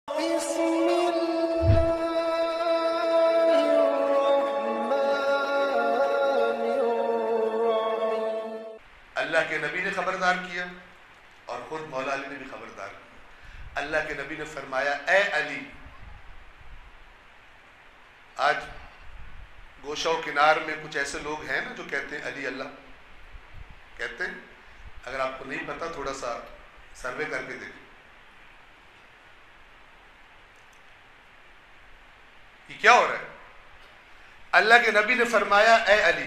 بسم الله الرحمن الرحیم۔ اللہ کے نبی نے خبردار کیا اور خود مولا علی نے بھی خبردار کیا۔ اللہ کے نبی نے فرمایا اے علی، آج گوشہ و کنار میں کچھ ایسے لوگ ہیں نا جو کہتے ہیں علی اللہ کہتے ہیں، اگر آپ کو نہیں پتا تھوڑا سا سروے کر کے دیکھیں یہ کیا ہو رہا ہے۔ اللہ کے نبی نے فرمایا اے علی،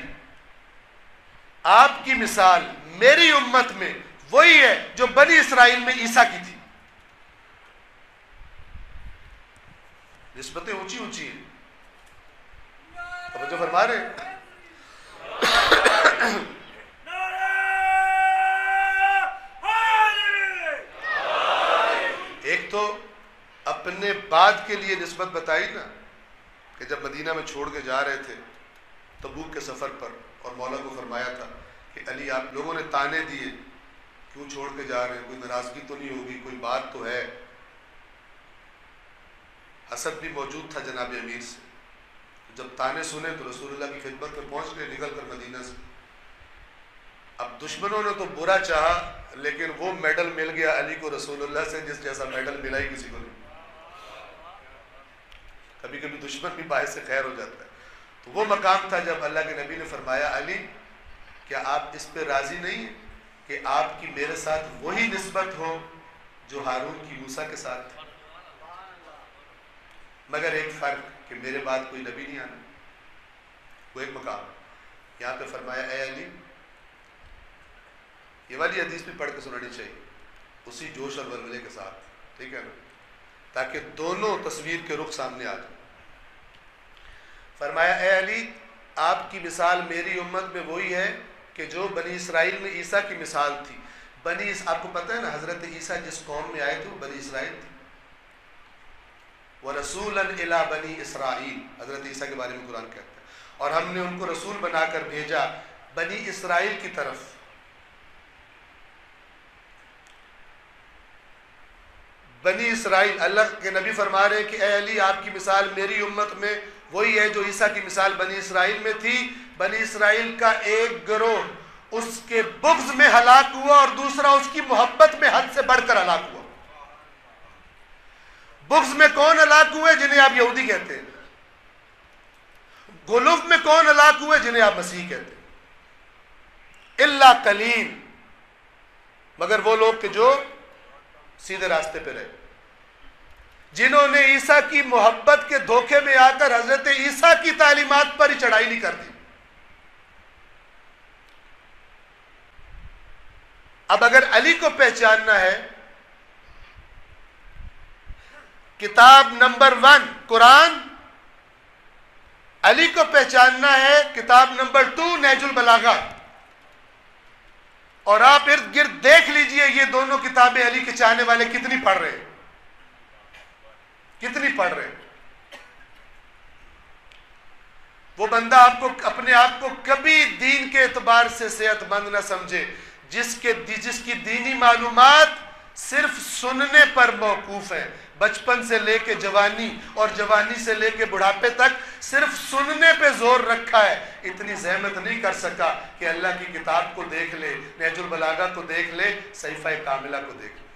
آپ کی مثال میری امت میں وہی ہے جو بنی اسرائیل میں عیسیٰ کی تھی۔ نسبتیں اونچی اونچی ہیں، توجہ فرما رہے ہیں۔ ایک تو اپنے بعد کے لیے نسبت بتائی نا کہ جب مدینہ میں چھوڑ کے جا رہے تھے تبوک کے سفر پر، اور مولا کو فرمایا تھا کہ علی آپ لوگوں نے تانے دیے کیوں چھوڑ کے جا رہے ہیں، کوئی ناراضگی تو نہیں ہوگی، کوئی بات تو ہے۔ حسد بھی موجود تھا جناب امیر سے، جب تانے سنے تو رسول اللہ کی خدمت میں پہنچ گئے نکل کر مدینہ سے۔ اب دشمنوں نے تو برا چاہا لیکن وہ میڈل مل گیا علی کو رسول اللہ سے جس جیسا میڈل ملا ہی کسی کو نہیں۔ کبھی کبھی دشمن بھی باعث سے خیر ہو جاتا ہے، تو وہ مقام تھا جب اللہ کے نبی نے فرمایا علی کیا آپ اس پہ راضی نہیں ہیں کہ آپ کی میرے ساتھ وہی نسبت ہو جو ہارون کی موسیٰ کے ساتھ تھی، مگر ایک فرق کہ میرے بعد کوئی نبی نہیں آنا۔ وہ ایک مقام یہاں پہ فرمایا اے علی، یہ والی حدیث بھی پڑھ کے سنانی چاہیے اسی جوش اور ولولے کے ساتھ، ٹھیک ہے نا، تاکہ دونوں تصویر کے رخ سامنے آ جائیں۔ فرمایا اے علی، آپ کی مثال میری امت میں وہی ہے کہ جو بنی اسرائیل میں عیسیٰ کی مثال تھی۔ آپ کو پتہ ہے نا حضرت عیسیٰ جس قوم میں آئے تھے وہ بنی اسرائیل تھی۔ وَرَسُولًا إِلَىٰ بَنِي إِسْرَائِيل، حضرت عیسیٰ کے بارے میں قرآن کہتا ہے، اور ہم نے ان کو رسول بنا کر بھیجا بنی اسرائیل کی طرف۔ بنی اسرائیل، اللہ کے نبی فرما رہے ہیں کہ اے علی آپ کی مثال میری امت میں وہی ہے جو عیسیٰ کی مثال بنی اسرائیل میں تھی۔ بنی اسرائیل کا ایک گروہ اس کے بغض میں ہلاک ہوا اور دوسرا اس کی محبت میں حد سے بڑھ کر ہلاک ہوا۔ بغض میں کون ہلاک ہوئے؟ جنہیں آپ یہودی کہتے ہیں۔ غلو میں کون ہلاک ہوئے؟ جنہیں آپ مسیح کہتے ہیں۔ الا قلیل، مگر وہ لوگ کہ جو سیدھے راستے پہ رہے، جنہوں نے عیسیٰ کی محبت کے دھوکے میں آ کر حضرت عیسیٰ کی تعلیمات پر ہی چڑھائی نہیں کر دی۔ اب اگر علی کو پہچاننا ہے، کتاب نمبر 1 قرآن، علی کو پہچاننا ہے کتاب نمبر 2 نہج البلاغہ، اور آپ ارد گرد دیکھ لیجئے یہ دونوں کتابیں علی کے چاہنے والے کتنی پڑھ رہے ہیں، کتنی پڑھ رہے ہیں۔ وہ بندہ آپ کو اپنے آپ کو کبھی دین کے اعتبار سے صحت مند نہ سمجھے جس کی دینی معلومات صرف سننے پر موقوف ہیں، بچپن سے لے کے جوانی اور جوانی سے لے کے بڑھاپے تک صرف سننے پہ زور رکھا ہے، اتنی زحمت نہیں کر سکا کہ اللہ کی کتاب کو دیکھ لے، نہج البلاغہ کو دیکھ لے، صحیفہ کاملہ کو دیکھ لے۔